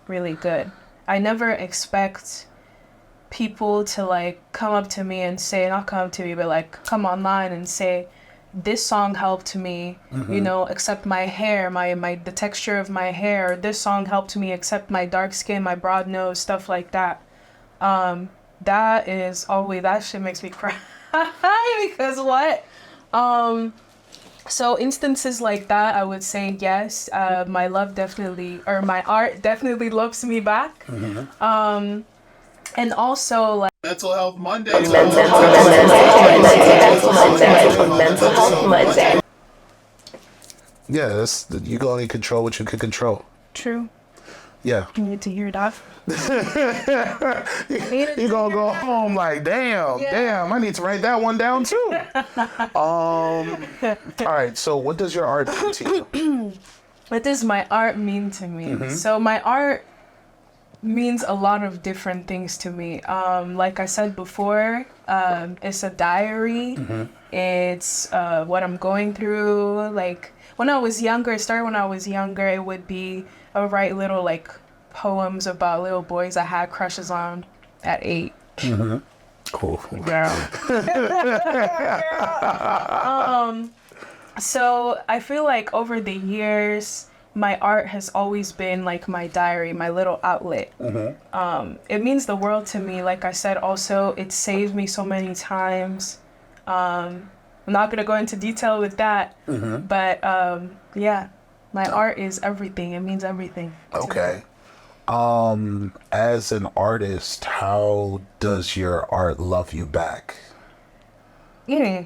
really good. I never expect people to like come up to me and say, not come up to me, but like come online and say, this song helped me, you know, accept my hair, my the texture of my hair. This song helped me accept my dark skin, my broad nose, stuff like that. That is always, that shit makes me cry. Because what? So instances like that, I would say yes. My love definitely, or my art definitely loves me back. And also like Mental Health Monday. Mental Health Monday. Yeah, that's, you can only control what you can control. true. Yeah. You need to hear that. You gonna go home like, damn, I need to write that one down too. All right, so what does your art mean to you? What does my art mean to me? So my art means a lot of different things to me. Like I said before, it's a diary. It's what I'm going through. Like when I was younger, it started when I was younger, it would be, I would write little like poems about little boys I had crushes on at 8. Cool. Girl. So I feel like over the years, my art has always been like my diary, my little outlet. It means the world to me. Like I said, also, it saved me so many times. I'm not going to go into detail with that, but yeah, my art is everything. It means everything. Okay. As an artist, how does your art love you back? Yeah.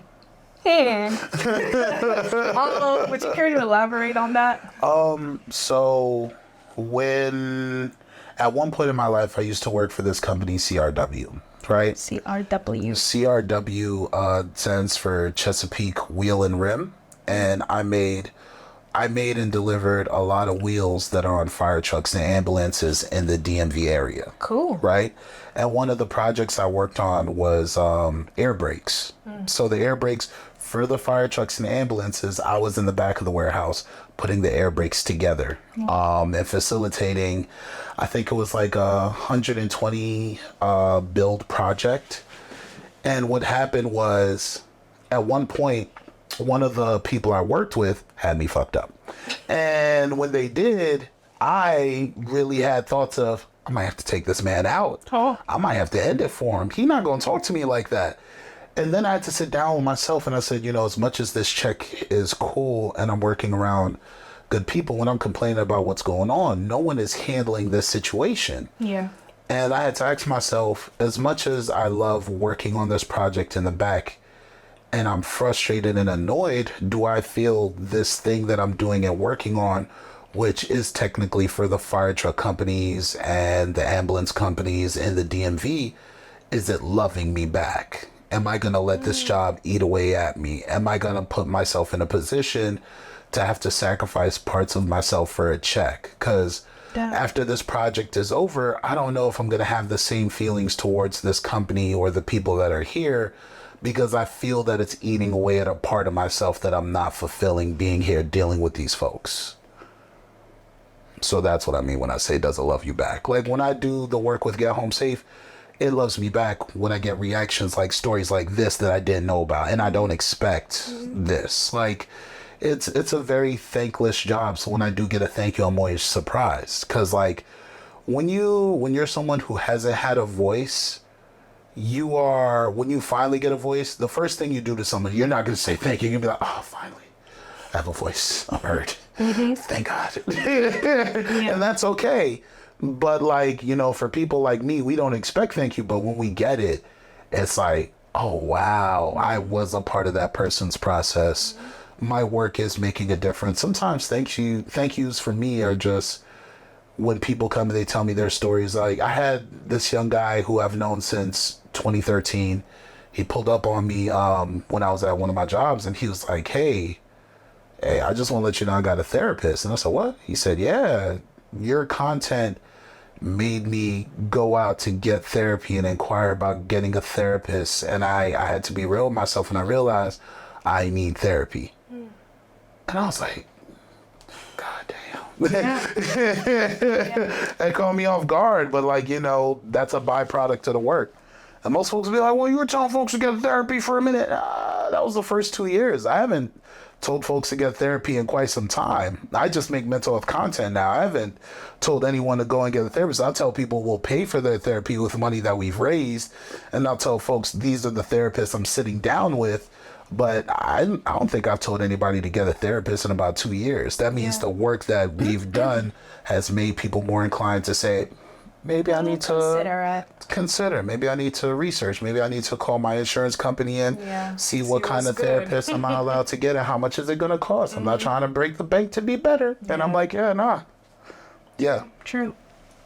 Would you care to elaborate on that? So when at one point in my life I used to work for this company CRW, right? CRW. CRW stands for Chesapeake Wheel and Rim, and I made and delivered a lot of wheels that are on fire trucks and ambulances in the DMV area. Cool. Right? And one of the projects I worked on was air brakes. So the air brakes for the fire trucks and ambulances, I was in the back of the warehouse putting the air brakes together and facilitating, I think it was like a 120 build project. And what happened was, at one point, one of the people I worked with had me fucked up. And when they did, I really had thoughts of, I might have to take this man out. I might have to end it for him. He's not going to talk to me like that. And then I had to sit down with myself and I said, you know, as much as this check is cool and I'm working around good people, when I'm complaining about what's going on, no one is handling this situation. Yeah. And I had to ask myself, as much as I love working on this project in the back, and I'm frustrated and annoyed, do I feel this thing that I'm doing and working on, which is technically for the fire truck companies and the ambulance companies in the DMV, is it loving me back? Am I going to let this job eat away at me? Am I going to put myself in a position to have to sacrifice parts of myself for a check? Because after this project is over, I don't know if I'm going to have the same feelings towards this company or the people that are here, because I feel that it's eating away at a part of myself that I'm not fulfilling being here dealing with these folks. So that's what I mean when I say, does it love you back? Like when I do the work with Get Home Safe, it loves me back when I get reactions like stories like this that I didn't know about, and I don't expect this. Like it's a very thankless job. So when I do get a thank you, I'm always surprised. Cause like when you're someone who hasn't had a voice, when you finally get a voice, the first thing you do to someone, you're not going to say thank you. You're going to be like, oh, finally, I have a voice. I'm heard. Thank God. And that's okay. But like, you know, for people like me, we don't expect thank you. But when we get it, it's like, oh, wow, I was a part of that person's process. My work is making a difference. Sometimes thank yous for me are just when people come and they tell me their stories. Like I had this young guy who I've known since 2013. He pulled up on me when I was at one of my jobs, and he was like, hey, I just want to let you know I got a therapist. And I said, what? He said, yeah, your content made me go out to get therapy and inquire about getting a therapist. And I had to be real with myself, and I realized I need therapy. And I was like, God damn. That caught me off guard, but like, you know, that's a byproduct of the work. And most folks be like, well, you were telling folks to get therapy for a minute. That was the first 2 years. I haven't told folks to get therapy in quite some time. I just make mental health content now. I haven't told anyone to go and get a therapist. I'll tell people we'll pay for their therapy with money that we've raised. And I'll tell folks these are the therapists I'm sitting down with. But I don't think I've told anybody to get a therapist in about 2 years. That means the work that we've done has made people more inclined to say, maybe I need to consider. Maybe I need to research. Maybe I need to call my insurance company and see what kind of therapist am I allowed to get and how much is it going to cost. I'm not trying to break the bank to be better. And I'm like, nah. Yeah. True.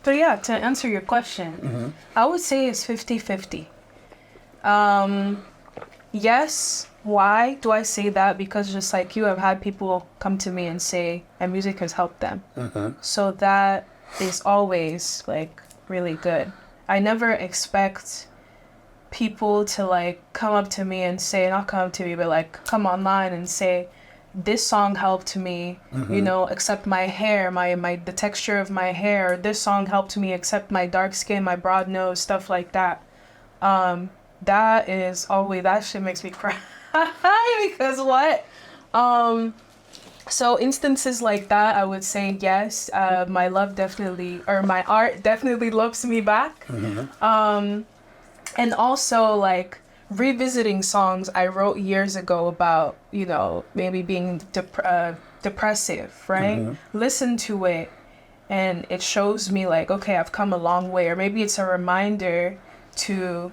So yeah, to answer your question, I would say it's 50-50. Yes. Why do I say that? Because just like you, have had people come to me and say, and music has helped them. So that is always like really good. I never expect people to like come up to me and say, not come up to me, but like come online and say, this song helped me, you know, accept my hair, the texture of my hair. This song helped me accept my dark skin, my broad nose, stuff like that. That is always, that shit makes me cry. Because what? So instances like that, I would say yes. My love definitely, or my art definitely loves me back. And also like revisiting songs I wrote years ago about, you know, maybe being depressive, right? Listen to it and it shows me like, okay, I've come a long way. Or maybe it's a reminder to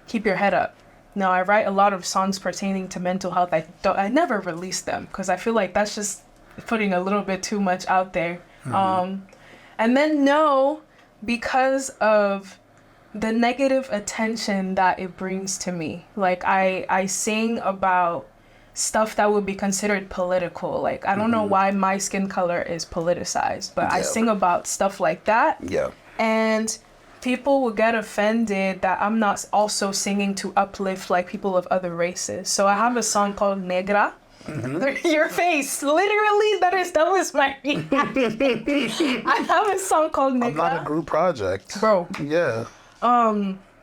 keep your head up. Now, I write a lot of songs pertaining to mental health. I never release them because I feel like that's just putting a little bit too much out there. And then no, because of the negative attention that it brings to me. Like I sing about stuff that would be considered political. Like I don't know why my skin color is politicized, but I sing about stuff like that. And people will get offended that I'm not also singing to uplift like people of other races. So I have a song called Negra. Your face, literally, that was my I have a song called Negra. I'm not a group project. Bro. Yeah.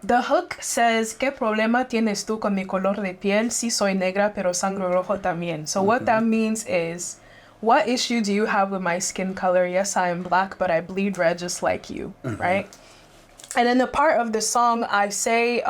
The hook says, ¿Qué problema tienes tú con mi color de piel? Si soy negra, pero sangre rojo también. So what that means is, what issue do you have with my skin color? Yes, I am black, but I bleed red just like you, right? And in the part of the song, I say,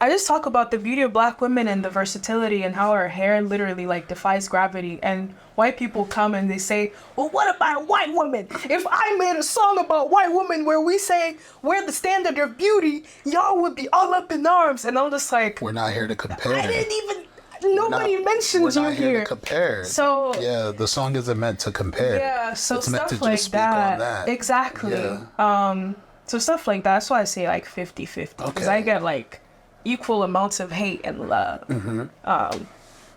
I just talk about the beauty of black women and the versatility and how our hair literally like defies gravity. And white people come and they say, well, what about white women? If I made a song about white women where we say we're the standard of beauty, y'all would be all up in arms. And I'm just like, we're not here to compare. I didn't even, nobody mentioned you here. We're not here to compare. So yeah, the song isn't meant to compare. Yeah, so it's stuff meant to like just speak on that. Exactly. Yeah. So stuff like that. That's why I say like 50-50. Because I get like equal amounts of hate and love.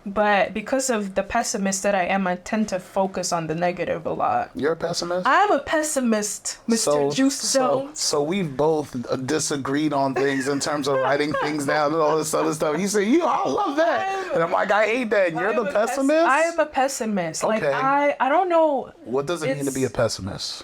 But because of the pessimist that I am, I tend to focus on the negative a lot. You're a pessimist? I'm a pessimist, Mr. Juice Jones. So we've both disagreed on things in terms of writing things down and all this other stuff. You say, I love that. And I'm like, I hate that. You're the pessimist? I am a pessimist. Okay. Like, I don't know. What does it mean to be a pessimist?